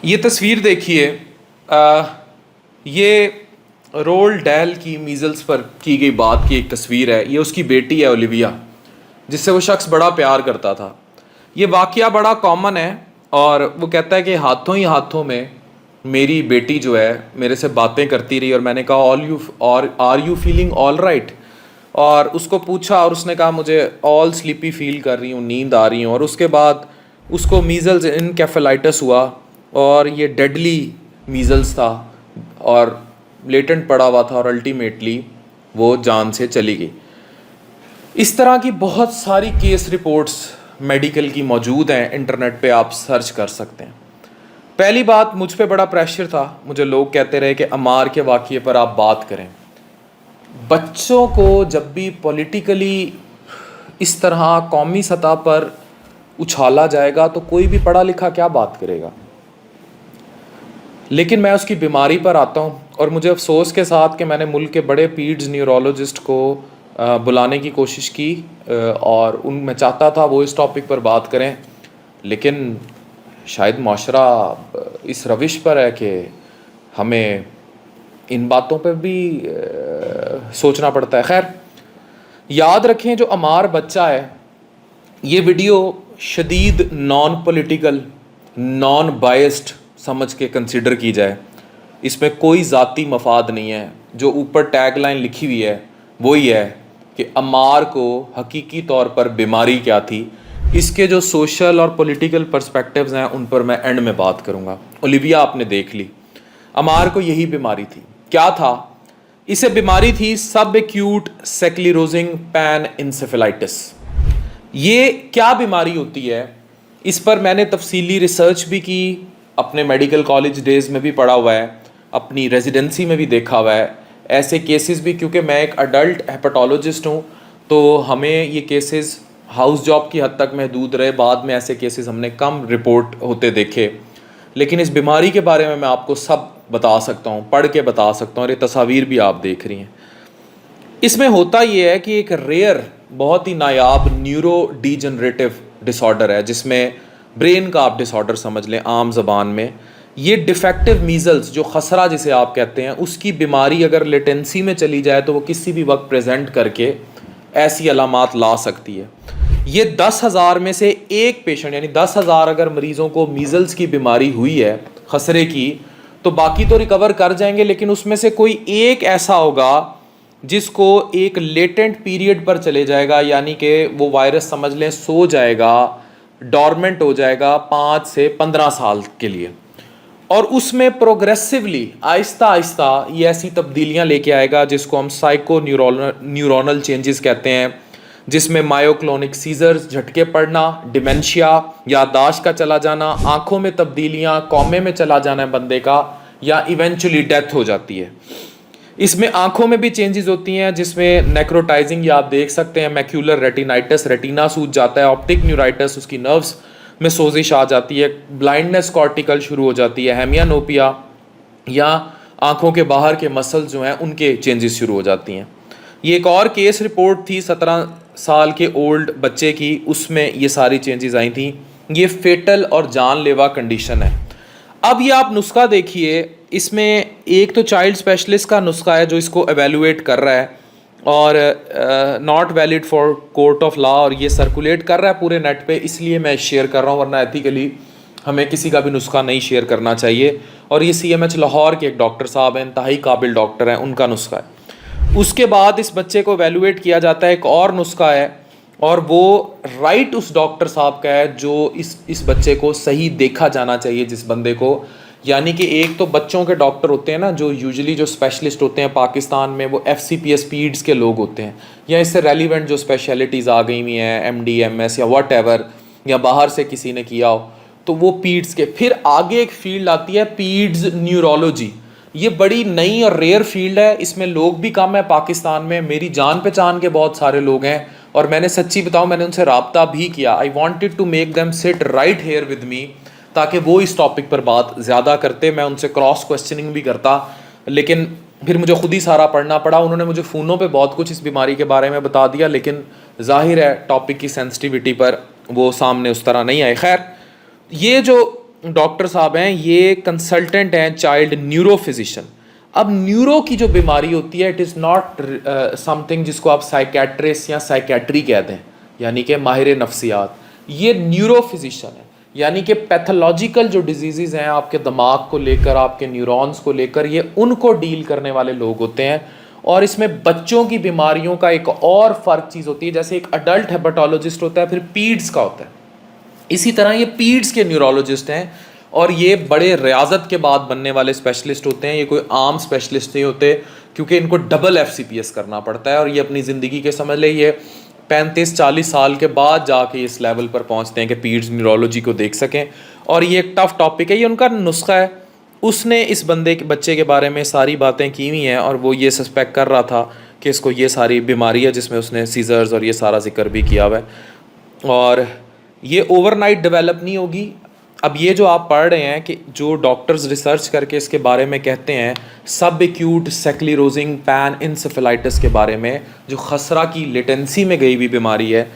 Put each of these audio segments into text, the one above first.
ये तस्वीर देखिए, ये रोल डैल की मीज़ल्स पर की गई बात की एक तस्वीर है। ये उसकी बेटी है ओलिविया, जिससे वो शख्स बड़ा प्यार करता था। ये वाक़या बड़ा कॉमन है और वो कहता है कि हाथों ही हाथों में मेरी बेटी जो है मेरे से बातें करती रही और मैंने कहा और are you feeling all right, और उसको पूछा और उसने कहा मुझे ऑल स्लीपी फील कर रही हूँ, नींद आ रही हूँ। और उसके बाद उसको मीज़ल्स इनकेफेलाइटिस हुआ और ये डेडली मीज़ल्स था और लेटेंट पड़ा हुआ था और अल्टीमेटली वो जान से चली गई। इस तरह की बहुत सारी केस रिपोर्ट्स मेडिकल की मौजूद हैं, इंटरनेट पे आप सर्च कर सकते हैं। पहली बात, मुझ पे बड़ा प्रेशर था, मुझे लोग कहते रहे कि अमार के वाक़ये पर आप बात करें। बच्चों को जब भी पॉलिटिकली इस तरह कौमी सतह पर उछाला जाएगा तो कोई भी पढ़ा लिखा क्या बात करेगा। लेकिन मैं उसकी बीमारी पर आता हूँ और मुझे अफसोस के साथ कि मैंने मुल्क के बड़े पीड्स न्यूरोलॉजिस्ट को बुलाने की कोशिश की और मैं चाहता था वो इस टॉपिक पर बात करें, लेकिन शायद माशरा इस रविश पर है कि हमें इन बातों पर भी सोचना पड़ता है। खैर, याद रखें जो अमार बच्चा है, ये वीडियो शदीद नॉन पॉलिटिकल, नॉन बायस्ड समझ के कंसिडर की जाए। इसमें कोई ज़ाती मफाद नहीं है। जो ऊपर टैग लाइन लिखी हुई है वही है कि अमार को हकीकी तौर पर बीमारी क्या थी। इसके जो सोशल और पॉलिटिकल पर्सपेक्टिव्स हैं उन पर मैं एंड में बात करूँगा। ओलिविया आपने देख ली, अमार को यही बीमारी थी। क्या था? इसे बीमारी थी सब एक्यूट सेक्लिरोजिंग पैन इंसेफेलाइटिस। ये क्या बीमारी होती है, इस पर मैंने तफसीली रिसर्च भी की, अपने मेडिकल कॉलेज डेज़ में भी पढ़ा हुआ है, अपनी रेजिडेंसी में भी देखा हुआ है ऐसे केसेस भी, क्योंकि मैं एक अडल्ट हेपेटोलॉजिस्ट हूँ तो हमें ये केसेस हाउस जॉब की हद तक महदूद रहे। बाद में ऐसे केसेस हमने कम रिपोर्ट होते देखे, लेकिन इस बीमारी के बारे में मैं आपको सब बता सकता हूँ, पढ़ के बता सकता हूँ और ये तस्वीर भी आप देख रही हैं। इसमें होता ये है कि एक रेयर, बहुत ही नायाब न्यूरो डीजनरेटिव डिसऑर्डर है, जिसमें ब्रेन का आप डिसऑर्डर समझ लें आम ज़बान में। ये डिफेक्टिव मीज़ल्स, जो खसरा जिसे आप कहते हैं, उसकी बीमारी अगर लेटेंसी में चली जाए तो वो किसी भी वक्त प्रेजेंट करके ऐसी अलामात ला सकती है। ये 10,000 में से एक पेशेंट, यानी 10,000 अगर मरीज़ों को मीज़ल्स की बीमारी हुई है खसरे की, तो बाकी तो रिकवर कर जाएंगे, लेकिन उसमें से कोई एक ऐसा होगा जिसको एक लेटेंट पीरियड पर चले जाएगा, यानी कि वो वायरस समझ लें सो जाएगा, डॉर्मेंट हो जाएगा 5 से 15 साल के लिए, और उसमें प्रोग्रेसिवली आहिस्ता आहिस्ता ये ऐसी तब्दीलियां लेके आएगा जिसको हम साइको न्यूरोनल चेंजेस कहते हैं, जिसमें मायोक्लोनिक सीजर्स, झटके पड़ना, डिमेंशिया, याददाश्त का चला जाना, आंखों में तब्दीलियां, कॉमे में चला जाना है बंदे का, या इवेंचुअली डेथ हो जाती है। इसमें आंखों में भी चेंजेस होती हैं, जिसमें नेक्रोटाइजिंग, या आप देख सकते हैं मैक्यूलर रेटिनाइटिस, रेटिना सूज जाता है, ऑप्टिक न्यूराइटिस, उसकी नर्व्स में सोजिश आ जाती है, ब्लाइंडनेस कॉर्टिकल शुरू हो जाती है, हेमियानोपिया, या आंखों के बाहर के मसल्स जो हैं उनके चेंजेस शुरू हो जाती हैं। ये एक और केस रिपोर्ट थी 17 साल के ओल्ड बच्चे की, उसमें ये सारी चेंजेस आई थी। ये फेटल और जानलेवा कंडीशन है। अब ये आप नुस्खा देखिए, इसमें एक तो चाइल्ड स्पेशलिस्ट का नुस्खा है जो इसको एवेलुएट कर रहा है और not valid for court of law, और ये सर्कुलेट कर रहा है पूरे नेट पे, इसलिए मैं शेयर कर रहा हूँ, वरना एथिकली हमें किसी का भी नुस्खा नहीं शेयर करना चाहिए। और ये CMH लाहौर के एक डॉक्टर साहब हैं, इंतहाई काबिल डॉक्टर हैं, उनका नुस्खा है। उसके बाद इस बच्चे को एवेलुएट किया जाता है, एक और नुस्खा है, और वो राइट उस डॉक्टर साहब का है जो इस बच्चे को सही देखा जाना चाहिए, जिस बंदे को, यानी कि एक तो बच्चों के डॉक्टर होते हैं ना, जो यूजुअली जो स्पेशलिस्ट होते हैं पाकिस्तान में, वो FCPS पीड्स के लोग होते हैं, या इससे रेलिवेंट जो स्पेशलिटीज़ आ गई हुई हैं, MD MS या वट एवर, या बाहर से किसी ने किया हो, तो वो पीड्स के। फिर आगे एक फील्ड आती है पीड्स न्यूरोलॉजी। ये बड़ी नई और रेयर फील्ड है, इसमें लोग भी कम है पाकिस्तान में। मेरी जान पहचान के बहुत सारे लोग हैं और मैंने सच्ची बताऊँ, मैंने उनसे रब्ता भी किया। I wanted to make them sit right here with me, ताकि वो इस टॉपिक पर बात ज़्यादा करते, मैं उनसे क्रॉस क्वेश्चनिंग भी करता, लेकिन फिर मुझे खुद ही सारा पढ़ना पड़ा। उन्होंने मुझे फ़ोनों पे बहुत कुछ इस बीमारी के बारे में बता दिया, लेकिन जाहिर है टॉपिक की सेंसिटिविटी पर वो सामने उस तरह नहीं आए। खैर, ये जो डॉक्टर साहब हैं, ये कंसल्टेंट हैं चाइल्ड न्यूरो फिजिशियन। अब न्यूरो की जो बीमारी होती है, इट इज़ नॉट समथिंग जिसको आप साइकेट्रिस्ट या साइकेट्री कहते हैं, यानी कि माहिर नफ्सियात। ये न्यूरो फिजिशियन है, यानी कि पैथोलॉजिकल जो डिजीज़ हैं आपके दिमाग को लेकर, आपके न्यूरॉन्स को लेकर, ये उनको डील करने वाले लोग होते हैं। और इसमें बच्चों की बीमारियों का एक और फ़र्क चीज़ होती है, जैसे एक अडल्ट हेपेटोलॉजिस्ट होता है, फिर पीड्स का होता है, इसी तरह ये पीड्स के न्यूरोलॉजिस्ट हैं। और ये बड़े रियाजत के बाद बनने वाले स्पेशलिस्ट होते हैं, ये कोई आम स्पेशलिस्ट नहीं होते, क्योंकि इनको डबल FCPS करना पड़ता है। और ये अपनी ज़िंदगी के समझ ले ये 35-40 साल के बाद जाके इस लेवल पर पहुंचते हैं कि पीड्स न्यूरोलॉजी को देख सकें। और ये एक टफ़ टॉपिक है, ये उनका नुस्खा है। उसने इस बच्चे के बारे में सारी बातें की हुई हैं, और वो ये सस्पेक्ट कर रहा था कि इसको ये सारी बीमारी है, जिसमें उसने सीजर्स और ये सारा जिक्र भी किया हुआ है। और ये ओवरनाइट डेवलप नहीं होगी। अब ये जो आप पढ़ रहे हैं कि जो डॉक्टर्स रिसर्च करके इसके बारे में कहते हैं, सब एक्यूट स्क्लेरोसिंग पैन इंसेफेलाइटिस के बारे में, जो खसरा की लेटेंसी में गई हुई बीमारी है,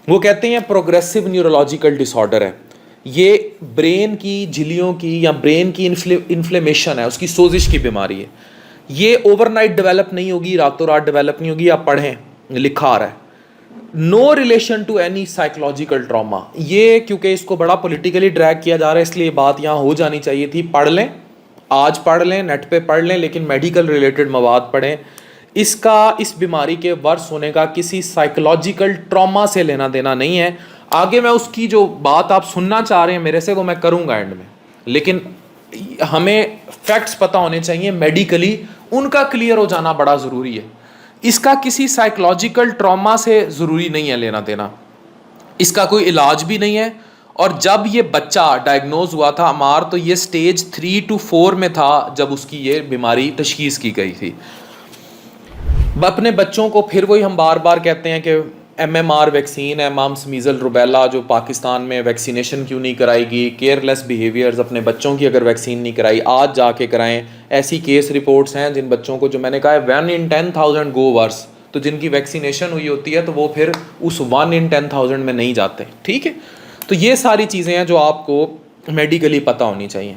वो कहते हैं प्रोग्रेसिव न्यूरोलॉजिकल डिसऑर्डर है। ये ब्रेन की झिल्लियों की या ब्रेन की इन्फ्लेमेशन है, उसकी सोजिश की बीमारी है। ये ओवरनाइट डेवलप नहीं होगी, रातों रात डेवलप नहीं होगी। आप पढ़ें, लिखा आ रहा है no relation to any psychological trauma. ये क्योंकि इसको बड़ा पॉलिटिकली ड्रैग किया जा रहा है, इसलिए ये बात यहाँ हो जानी चाहिए थी। पढ़ लें, आज पढ़ लें, नेट पे पढ़ लें, लेकिन मेडिकल रिलेटेड मवाद पढ़ें। इसका, इस बीमारी के वर्स होने का किसी साइकोलॉजिकल ट्रॉमा से लेना देना नहीं है। आगे मैं उसकी जो बात आप सुनना चाह रहे हैं मेरे से, वो मैं करूँगा एंड में, लेकिन हमें फैक्ट्स पता होने चाहिए मेडिकली, उनका क्लियर हो जाना बड़ा ज़रूरी है। इसका किसी साइकोलॉजिकल ट्रॉमा से ज़रूरी नहीं है लेना देना, इसका कोई इलाज भी नहीं है। और जब ये बच्चा डायग्नोज हुआ था अमार, तो ये स्टेज 3 to 4 में था जब उसकी ये बीमारी तशखीस की गई थी। अपने बच्चों को फिर वही हम बार बार कहते हैं कि MMR वैक्सीन है, मम्स मीज़ल रुबेला, जो पाकिस्तान में वैक्सीनेशन क्यों नहीं कराएगी, केयरलेस बिहेवियर्स, अपने बच्चों की अगर वैक्सीन नहीं कराई आज जाके कराएं। ऐसी केस रिपोर्ट्स हैं जिन बच्चों को, जो मैंने कहा है 1 in 10,000 गो वर्स, तो जिनकी वैक्सीनेशन हुई होती है तो वो फिर उस 1 in 10,000 में नहीं जाते। ठीक है, तो ये सारी चीज़ें हैं जो आपको मेडिकली पता होनी चाहिए।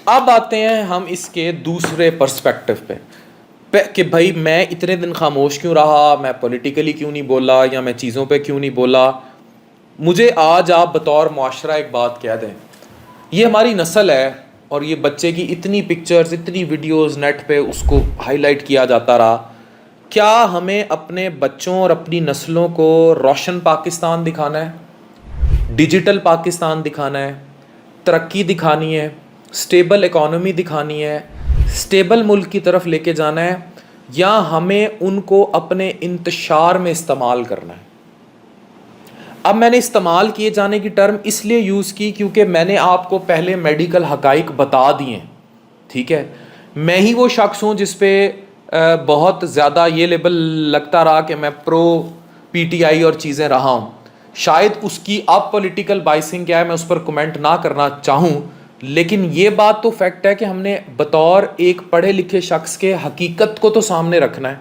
अब आते हैं हम इसके दूसरे पर्सपेक्टिव पे कि भाई मैं इतने दिन खामोश क्यों रहा, मैं पॉलिटिकली क्यों नहीं बोला, या मैं चीज़ों पे क्यों नहीं बोला। मुझे आज आप बतौर मुआशरा एक बात कह दें, ये हमारी नस्ल है, और ये बच्चे की इतनी पिक्चर्स, इतनी वीडियोस नेट पे उसको हाईलाइट किया जाता रहा। क्या हमें अपने बच्चों और अपनी नस्लों को रोशन पाकिस्तान दिखाना है, डिजिटल पाकिस्तान दिखाना है, तरक्की दिखानी है, स्टेबल इकॉनमी दिखानी है, स्टेबल मुल्क की तरफ लेके जाना है, या हमें उनको अपने इंतशार में इस्तेमाल करना है? अब मैंने इस्तेमाल किए जाने की टर्म इसलिए यूज़ की क्योंकि मैंने आपको पहले मेडिकल हकाइक बता दिए। ठीक है, मैं ही वो शख्स हूँ जिस पे बहुत ज़्यादा ये लेबल लगता रहा कि मैं प्रो PTI और चीज़ें रहा हूँ। शायद उसकी अब पॉलिटिकल बाइसिंग क्या है मैं उस पर कमेंट ना करना चाहूँ, लेकिन ये बात तो फैक्ट है कि हमने बतौर एक पढ़े लिखे शख्स के हकीकत को तो सामने रखना है।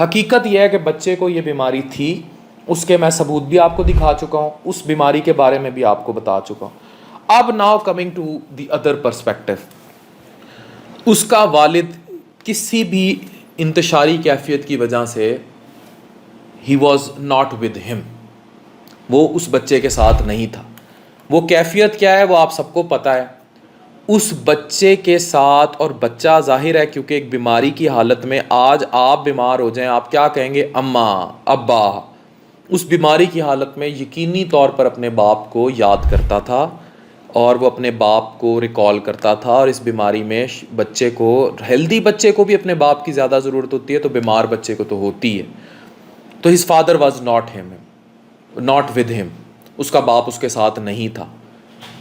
हकीकत यह है कि बच्चे को ये बीमारी थी, उसके मैं सबूत भी आपको दिखा चुका हूँ, उस बीमारी के बारे में भी आपको बता चुका हूँ। अब now coming to the other perspective, उसका वालिद किसी भी इंतशारी कैफियत की वजह से ही वॉज नॉट विद हिम, वो उस बच्चे के साथ नहीं था। वो कैफियत क्या है वो आप सबको पता है। उस बच्चे के साथ, और बच्चा जाहिर है क्योंकि एक बीमारी की हालत में, आज आप बीमार हो जाएं आप क्या कहेंगे, अम्मा अब्बा। उस बीमारी की हालत में यकीनी तौर पर अपने बाप को याद करता था, और वो अपने बाप को रिकॉल करता था। और इस बीमारी में बच्चे को, हेल्दी बच्चे को भी अपने बाप की ज़्यादा ज़रूरत होती है, तो बीमार बच्चे को तो होती है। तो his father was not with him, उसका बाप उसके साथ नहीं था,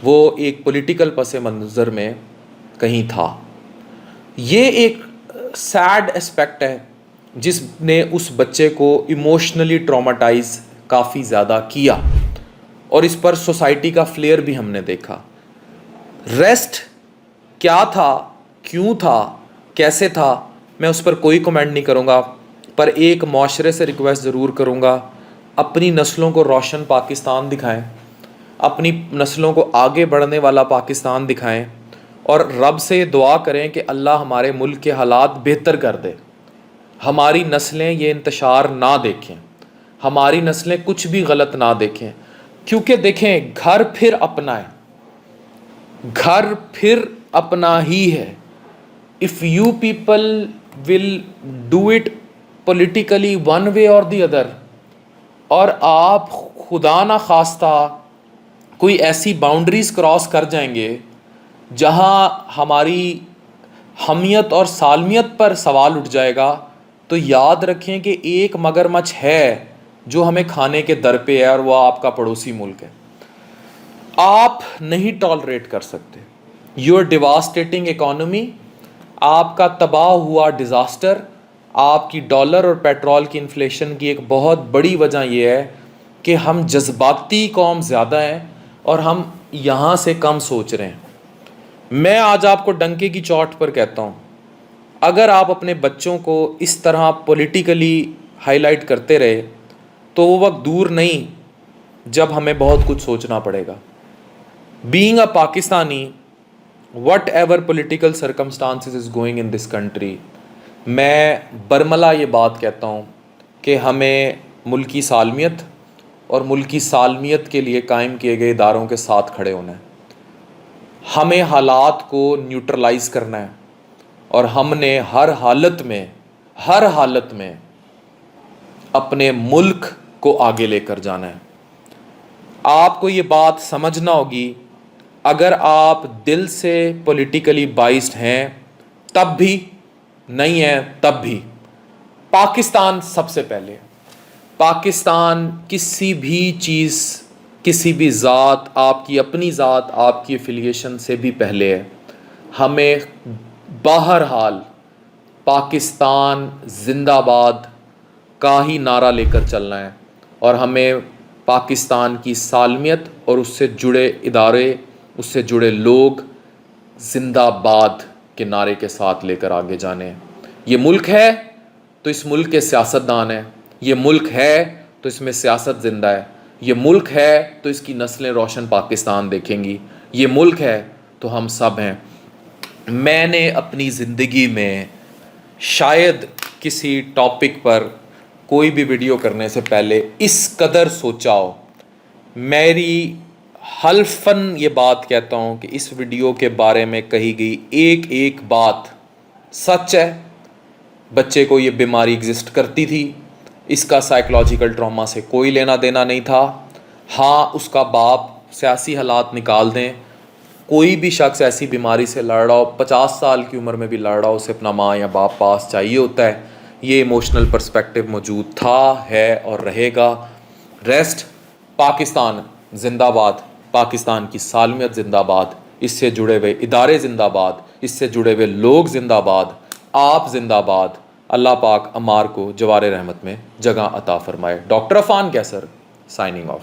वो एक पॉलिटिकल पस मंज़र में कहीं था। ये एक सैड एस्पेक्ट है जिसने उस बच्चे को इमोशनली ट्रॉमाटाइज काफ़ी ज़्यादा किया, और इस पर सोसाइटी का फ्लेयर भी हमने देखा। रेस्ट क्या था, क्यों था, कैसे था, मैं उस पर कोई कमेंट नहीं करूँगा, पर एक माशरे से रिक्वेस्ट ज़रूर करूँगा, अपनी नस्लों को रोशन पाकिस्तान दिखाएं, अपनी नस्लों को आगे बढ़ने वाला पाकिस्तान दिखाएं और रब से ये दुआ करें कि अल्लाह हमारे मुल्क के हालात बेहतर कर दे, हमारी नस्लें ये इंतशार ना देखें, हमारी नस्लें कुछ भी गलत ना देखें। क्योंकि देखें, घर फिर अपना है, घर फिर अपना ही है। If you people will do it politically one way और दी अदर, और आप खुदा ना खास्ता कोई ऐसी बाउंड्रीज क्रॉस कर जाएंगे जहां हमारी हमियत और सालमियत पर सवाल उठ जाएगा, तो याद रखें कि एक मगरमच्छ है जो हमें खाने के दर पे है और वह आपका पड़ोसी मुल्क है। आप नहीं टॉलरेट कर सकते। योर डिवास्टेटिंग इकोनॉमी, आपका तबाह हुआ डिज़ास्टर, आपकी डॉलर और पेट्रोल की इन्फ्लेशन की एक बहुत बड़ी वजह यह है कि हम जज्बाती कौम ज़्यादा हैं और हम यहाँ से कम सोच रहे हैं। मैं आज आपको डंके की चोट पर कहता हूँ, अगर आप अपने बच्चों को इस तरह पॉलिटिकली हाईलाइट करते रहे तो वो वक्त दूर नहीं जब हमें बहुत कुछ सोचना पड़ेगा। Being a Pakistani, what ever political circumstances is going in this country, मैं बरमला ये बात कहता हूँ कि हमें मुल्की सालमियत और मुल्की सालमियत के लिए कायम किए गए इदारों के साथ खड़े होना है। हमें हालात को न्यूट्रलाइज करना है और हमने हर हालत में अपने मुल्क को आगे लेकर जाना है। आपको ये बात समझना होगी, अगर आप दिल से पॉलिटिकली बाइस्ड हैं तब भी, नहीं है तब भी, पाकिस्तान सबसे पहले। पाकिस्तान किसी भी चीज़, किसी भी ज़ात, आपकी अपनी ज़ात, आपकी एफिलिएशन से भी पहले है। हमें बहरहाल पाकिस्तान जिंदाबाद का ही नारा लेकर चलना है और हमें पाकिस्तान की सालमियत और उससे जुड़े इदारे, उससे जुड़े लोग जिंदाबाद के नारे के साथ लेकर आगे जाने हैं। ये मुल्क है तो इस मुल्क के सियासतदान हैं, ये मुल्क है तो इसमें सियासत ज़िंदा है, ये मुल्क है तो इसकी नस्लें रोशन पाकिस्तान देखेंगी, ये मुल्क है तो हम सब हैं। मैंने अपनी ज़िंदगी में शायद किसी टॉपिक पर कोई भी वीडियो करने से पहले इस कदर सोचा हो। मेरी हल्फन ये बात कहता हूँ कि इस वीडियो के बारे में कही गई एक एक बात सच है। बच्चे को ये बीमारी एग्जिस्ट करती थी, इसका साइकोलॉजिकल ट्रॉमा से कोई लेना देना नहीं था। हाँ, उसका बाप, सियासी हालात निकाल दें, कोई भी शख्स ऐसी बीमारी से लड़ रहा हो, 50 साल की उम्र में भी लड़ रहा हो, उसे अपना माँ या बाप पास चाहिए होता है। ये इमोशनल पर्सपेक्टिव मौजूद था, है और रहेगा। रेस्ट, पाकिस्तान जिंदाबाद, पाकिस्तान की सालमियत जिंदाबाद, इससे जुड़े हुए इदारे जिंदाबाद, इससे जुड़े हुए लोग जिंदाबाद, आप जिंदाबाद। अल्लाह पाक अमार को जवार रहमत में जगह अता फरमाए। डॉक्टर अफान कैसर, साइनिंग ऑफ।